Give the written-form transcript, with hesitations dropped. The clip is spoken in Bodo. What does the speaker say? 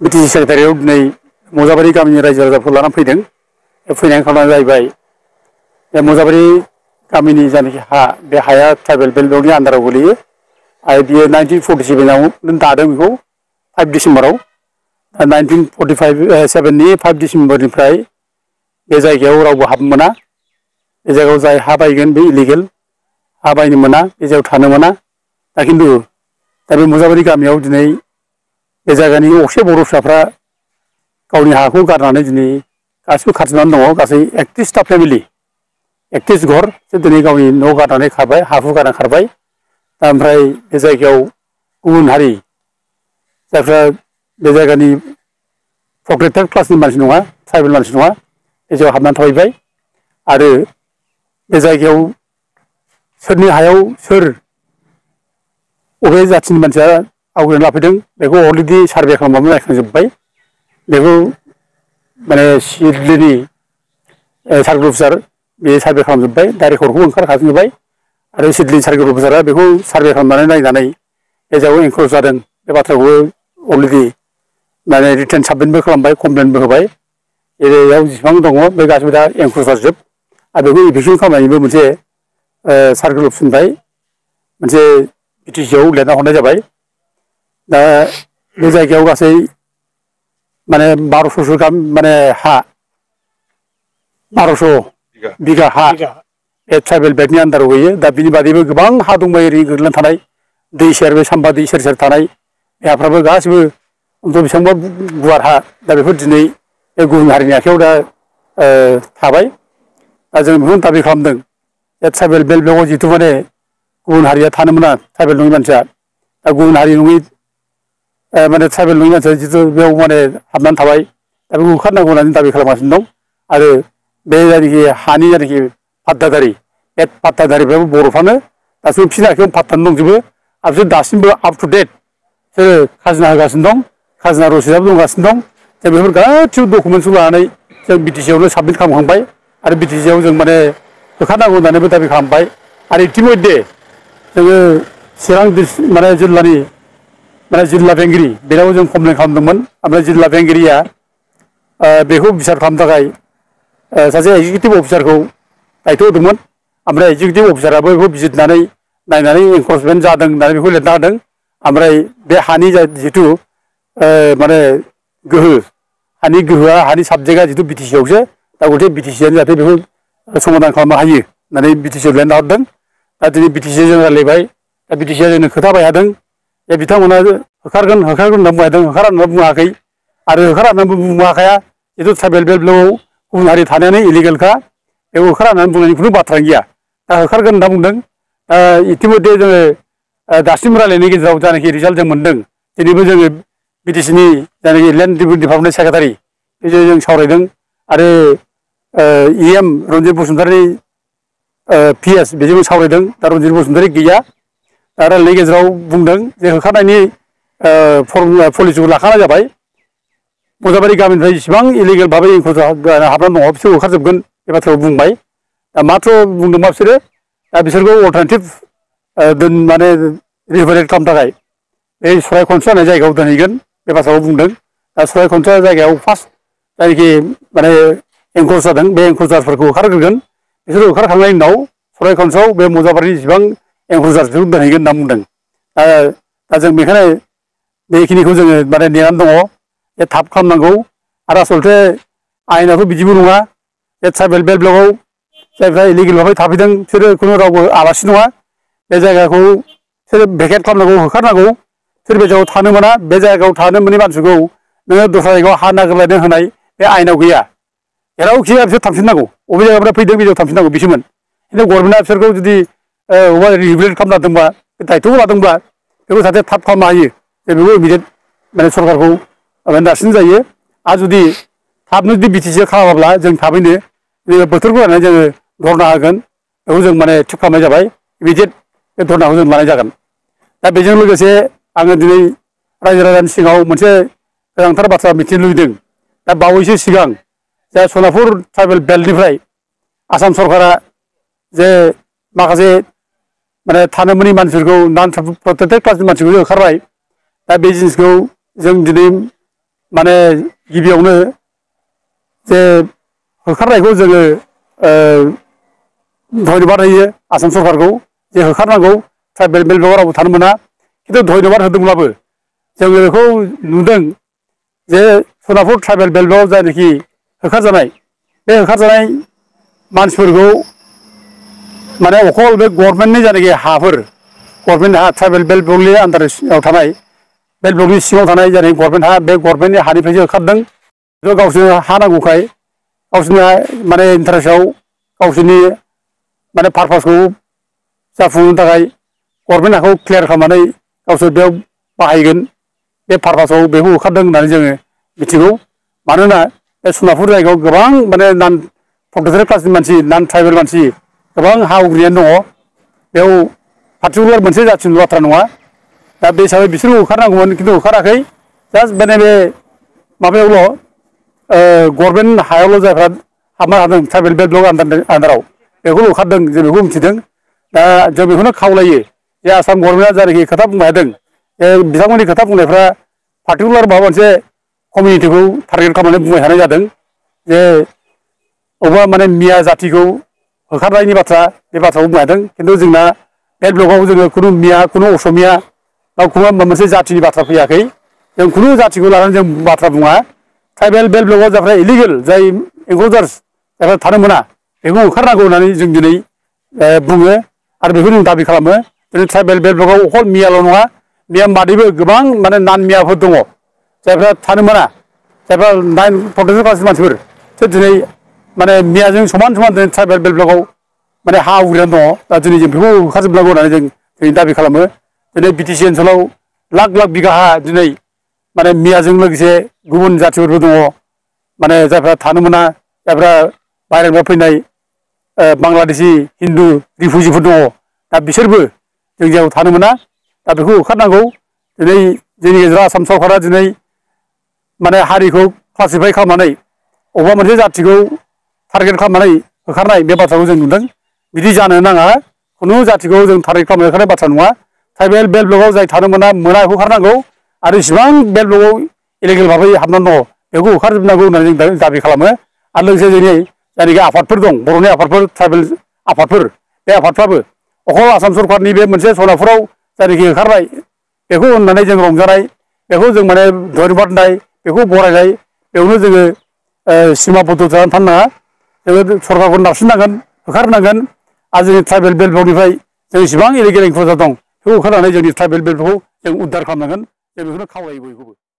बिटिसि सेक्रेटारियाव दिनै मजाबारि गामिनि रायजो राजाफोरखौ लानानै फैदों। फैनायनि खारना जाहैबाय बे मजाबारि गामिनि जानाखि हा बे हाया ट्राइबेल बेल्टनि आन्दाराव गोलैयो आरो बियो 1947 दादों बेखौ 5 डिसेम्बराव 1947नि 5 डिसेम्बरनिफ्राय बे जायगायाव रावबो हाबनो मोना। बे जायगायाव जाय हा बायगोन बे इलिगेल हा बायनो मोना बे जायगायाव थानो मोना। दा खिन्थु दा बे मजाबारि गामियाव दिनै बे जायगानि असे बर' फिसाफ्रा गावनि हाखौ गारनानै दिनै गासिबो खारजोबनानै दङ। गासै 31टा फेमिलि 31 घर दिनै गावनि न' गारनानै खारबाय हा हु गारनानै खारबाय। दा ओमफ्राय बे जायगायाव गुबुन हारि जायफ्रा बे जायगानि प्रटेक्टेड क्लासनि मानसि नङा ट्राइबेल मानसि नङा बे जायगायाव हाबनानै थाहैबाय। आरो बे जायगायाव सोरनि हायाव सोर अबे जाथिनि मानसिया आवग्रिनानै लाफैदों बेखौ अलरेडि सार्भे खालामनानै नायखांजोब्बाय। बेखौ माने सिडलिनि सार्कोल अफिसार बे सार्भे खालामजोब्बाय। दा रेकर्डखौ ओंखारखाजोब्बाय आरो सिडलिनि सार्कोल अफिसारा बेखौ सार्भे खालामनानै नायनानै बे जायगायाव एनक्रच जादों बे बाथ्राखौबो अलरेडि माने रिटेन साबमिटबो खालामबाय कमप्लेनबो होबाय। एरियायाव जेसेबां दङ बे गासिबो दा एनक्रच जाजोब आरो बेखौ इभिकसन खालामनायनिबो मोनसे सार्कोल अफिसनिफ्राय मोनसे बिटिसिआव लिरना हरनाय जाबाय। दा बे जायगायाव गासै माने 1200 गाहाम माने हा 1200 बिगा हा बे ट्राइबेल बेल्टनि आन्दाराव गैयो। दा बिनि बादैबो गोबां हा दंबायो ओरै गोग्लैनानै थानाय दै सेर बे साम्बा दै सेर सेर थानाय बे हाफ्राबो गासिबो बेसेबांबा गुवार हा। दा बेफोर दिनै बे गुबुन हारिनि आखायाव दा थाबाय। दा जों बेखौनो दाबि खालामदों जे ट्राइबेल बेल्टआव जिथु माने गुबुन हारिया थानो मोना ट्राइबेल नङि मानसिया। दा गुबुन हारि नङि माने ट्राइबेल नङि मानसिया जिथु बेयाव माने हाबनानै थाबाय दा बेखौ होखारनांगौ होननानै दाबि खालामगासिनो दं। आरो बे जायनाखि हानि जायनाखि फाट्टादारि बे फाट्टादारिफ्राबो बर'फ्रानो दासिमबो बिसोरनि आखायाव फाट्टानो दंजोबो आरो बिसोर दासिमबो आप टु डेट बिसोरो खाजोना होगासिनो दं। खाजोना रसिदआबो दंगासिनो दं। जों बेफोर गासिबो डकुमेन्टसखौ लानानै जों बिटिसिआवनो साबमिट खालामखांबाय आरो बिटिसिआव जों माने होखारनांगौ होननानैबो दाबि खालामबाय। आरो इतिमध्य जोङो चिरां माने जिल्लानि माने जिल्ला बेंगिरि बेनाव जों कमप्लेन खालामदोंमोन। ओमफ्राय जिल्ला बेंगिरिया बेखौ बिसार खालामनो थाखाय सासे एक्जिकिउटिभ अफिसारखौ दायथ' होदोंमोन। ओमफ्राय एक्जिकिउटिभ अफिसाराबो बेखौ बिजिरनानै नायनानै एनक्रचमेन्ट जादों होननानै बेखौ लिरना होदों। ओमफ्राय बे हानि जिथु माने गोहो हानि गोहोआ हानि साबजेक्टआ जिथु बिटिसिआवसो दा गथे बिटिसिआनो जाहाथे बेखौ समाधान खालामनो हायो होननानै बिटिसिआव लिरना हरदों। दा दिनै बिटिसिजों जों रायज्लायबाय। दा बिटिसिआ जोंनो खोथा बायहादों जे बिथांमोना होखारगोन होनना बुंहादों होखारा होनना बुङाखै आरो होखारा होननानै बुङाखाया जिथु ट्राइबेल बेल्टआव गुबुन हारि थानायानो इलिगेलखा बेखौ होखारा होननानै बुंनायनि खुनु बाथ्रायानो गैया। दा होखारगोन होनना बुंदों। इतिमध्य जोङो दासिम रायलायनायनि गेजेराव जानाखि रिजाल्ट जों मोनदों दिनैबो जोङो बिटिसिनि जायनाखि लेन्ड डिपार्टमेन्ट सेक्रेटारि बेजों जों सावरायदों आरो EM रन्जित बसुमतारी PS बेजोंबो सावरायदों। दा रन्जित बसुमतारी गैया। दा रायलायनायनि गेजेराव बुंदों जे होखारनायनि पलिसिखौ लाखानाय जाबाय। मजाबारि गामिनिफ्राय जेसेबां इलिगेल भाबै एनक्रच हाबनानै दङ बिसोर होखारजोबगोन बे बाथ्राखौ बुंबाय। दा माथ्र' बुंदोंबा बिसोरो दा बिसोरखौ अल्टारनेटिभ माने रिभेलेट खालामनो थाखाय बे सरायखनस्रा होननाय जायगायाव दोनहैगोन बे बाथ्राखौ बुंदों। दा सरायखनस्रा जायगायाव फार्स्ट जायनाखि माने एनक्रच जादों बे एनक्रचारफोरखौ होखारग्रोगोन। बिसोर होखारखांनायनि उनाव सरायखनस्रायाव बे मजाबारिनि जेसेबां एनक्रचारफोरखौ दोनहैगोन होनना बुंदों। दा जों बेखायनो बेखिनिखौ जोङो माने नेनानै दङ जे थाब खालामनांगौ। आरो आसलथे आयेनाथ' बिदिबो नङा जे ट्राइबेल बेल्ट ब्लकआव जायफ्रा इलिगेल भाबै थाफैदों बिसोरो खुनु रावबो आलासि नङा। बे जायगाखौ बिसोरो भेकेट खालामनांगौ होखारनांगौ। सोर बे जायगायाव थानो मोना बे जायगायाव थानो मोनै मानसिखौ नोङो दस्रा जायगायाव हा नागिरलायनो होनाय बे आयेनाव गैया। जेरावखि जाया बिसोर थांफिननांगौ अबे जायगानिफ्राय फैदों बे जायगायाव थांफिननांगौ बिसोमोन। खिन्थु गभर्नमेन्टआ बिसोरखौ जुदि अबेबा रिहेबिलिट खालामना दोनबा दायथ'खौ लादोंब्ला बेखौ जाहाथे थाब खालामनो हायो जों बेखौ इमिडियेट माने सरकारखौ नारसिन जायो। आरो जुदि थाबनो जुदि बिटिसिआ खालामाब्ला जों थाबैनो बोथोरखौ नायनानै जोङो धरना होगोन। बेखौ जों माने थिग खालामनाय जाबाय। इमिडियेट बे धरनाखौ जों लानाय जागोन। दा बेजों लोगोसे आङो दिनै रायजो राजानि सिगाङाव मोनसे गोनांथार बाथ्रा मिथिनो लुबैदों। दा बावैसो सिगां जा सनापुर ट्राइबेल बेल्टनिफ्राय आसाम सरकारा जे माखासे माने थानो मोनै मानसिफोरखौ नन प्रटेक्टेड क्लासनि मानसिखौ होखारबाय। दा बे जिनिसखौ जों दिनै माने गिबियावनो जे होखारनायखौ जोङो धन्यबाद होयो आसाम सरकारखौ जे होखारनांगौ ट्राइबेल बेल्ट बेल्टआव रावबो थानो मोना खिन्थु धन्यबाद होदोंब्लाबो जोङो बेखौ नुदों जे सनापुर ट्राइबेल बेल्टआव जायनाखि होखारजानाय बे होखारजानाय मानसिफोरखौ माने अखल बे गभर्नमेन्टनि जायनाखि हाफोर गभर्नमेन्ट हा ट्राइबेल बेल्ट बेल्टनि आन्दाराव थानाय बेल्ट बेल्टनि सिङाव थानाय जायनाखि गभर्नमेन्ट हा बे गभर्नमेन्टनि हानिफ्रायसो होखारदों गावसोरनो हा नांगौखाय गावसोरनि माने इन्टारेस्टआव गावसोरनि माने पारपासखौ जाफुंहोनो थाखाय गभर्नमेन्ट हाखौ क्लियार खालामनानै गावसोर बेयाव बाहायगोन बे पारपासाव बेखौ होखारदों होननानै जोङो मिथिगौ मानोना बे सनापुर जायगायाव गोबां माने नान प्रटेक्टेड क्लासनि मानसि नान ट्राइबेल मानसि गोबां हा आवग्रिनानै दङ बेयाव पार्टिकुलार मोनसे जाथिनि बाथ्रा नङा दा बे हिसाबै बिसोरखौ होखारनांगौमोन खिन्थु होखाराखै जास्ट माने बे माबायावल' गभर्नमेन्ट हायावल' जायफ्रा हाबनो हादों ट्राइबेल बेल्ट ब्लक आन्दाराव बेखौल' होखारदों जों बेखौ मिथिदों दा जों बेखौनो खावलायो जे आसाम गभर्नमेन्टआ जायनाखि खोथा बुंनो हादों बिथांमोननि खोथा बुंनायफ्रा पार्टिकुलार माबा मोनसे कमिउनिटिखौ टारगेट खालामनानै बुंबाय थानाय जादों जे अबेबा माने मिया जातिखौ होखारनायनि बाथ्रा बे बाथ्राखौ बुंनो हादों खिन्थु जोंना बेल्ट ब्लकआव जोङो खुनु मिया खुनु असमिया बा खुनु मोनसे जातिनि बाथ्रा फैयाखै जों खुनु जातिखौ लानानै जों बाथ्रा बुङा ट्राइबेल बेल्ट ब्लकआव जायफ्रा इलिगेल जाय एनक्ल'जार्स जायफ्रा थानो मोना बेखौ होखारनांगौ होननानै जों दिनै बुङो आरो बेखौ जों दाबि खालामो दिनै ट्राइबेल बेल्ट ब्लकआव अखल मियाल' नङा मिया बादैबो गोबां माने नान मियाफोर दङ जायफ्रा थानो मोना जायफ्रा नाइन प्रटेक्टेड क्लासनि मानसिफोर बिसोर दिनै माने मियाजों समान समान दिनै ट्राइबेल बेल्ट ब्लकआव माने हा आवग्रिनानै दङ दा दिनै जों बेखौ होखारजोबनांगौ होननानै जों दिनै दाबि खालामो दिनै बिटिसि ओनसोलाव लाख लाख बिगा हा दिनै माने मियाजों लोगोसे गुबुन जातिफोरबो दङ माने जायफ्रा थानो मोना जायफ्रा बाहेरानिफ्राय फैनाय बांलादेशि हिन्दु रिफुजिफोर दङ दा बिसोरबो जों जायगायाव थानो मोना दा बेखौ होखारनांगौ दिनै जोंनि गेजेराव आसाम सरकारा दिनै माने हारिखौ क्लासिफाइ खालामनानै अबेबा मोनसे जातिखौ टारगेट खालामनानै होखारनाय बे बाथ्राखौ जों नुदों बिदि जानो नाङा खुनु जातिखौ जों टारगेट खालामनानै होखारनाय बाथ्रा नङा ट्राइबेल बेल्ट ब्लकआव जाय थानो मोना बेखौ होखारनांगौ आरो इसिबां बेल्ट ब्लकआव इलिगेल भाबै हाबनानै दङ बेखौ होखारजोबनांगौ होननानै जों दाबि खालामो आरो लोगोसे जोंनि जायनाखि आफादफोर दं बर'नि आफादफोर ट्राइबेल आफादफोर बे आफादफ्राबो अखल आसाम सरकारनि बे मोनसे सनापुराव जायनाखि होखारबाय बेखौ होननानै जों रंजानाय बेखौ जों माने धन्यबाद होनाय बेखौ बरायनाय बेयावनो जोङो सिमाबद्ध जानानै थानो नाङा जोङो सरकारखौ नारसिननांगोन होखारनांगोन आरो जोंनि ट्राइबेल बेल्ट ब्लकनिफ्राय जों इसेबां इलिगेल एनक्ल'जार दं बेखौ होखारनानै जोंनि ट्राइबेल बेल्टखौ जों उद्धार खालामनांगोन जों बेखौनो खावलायो बयखौबो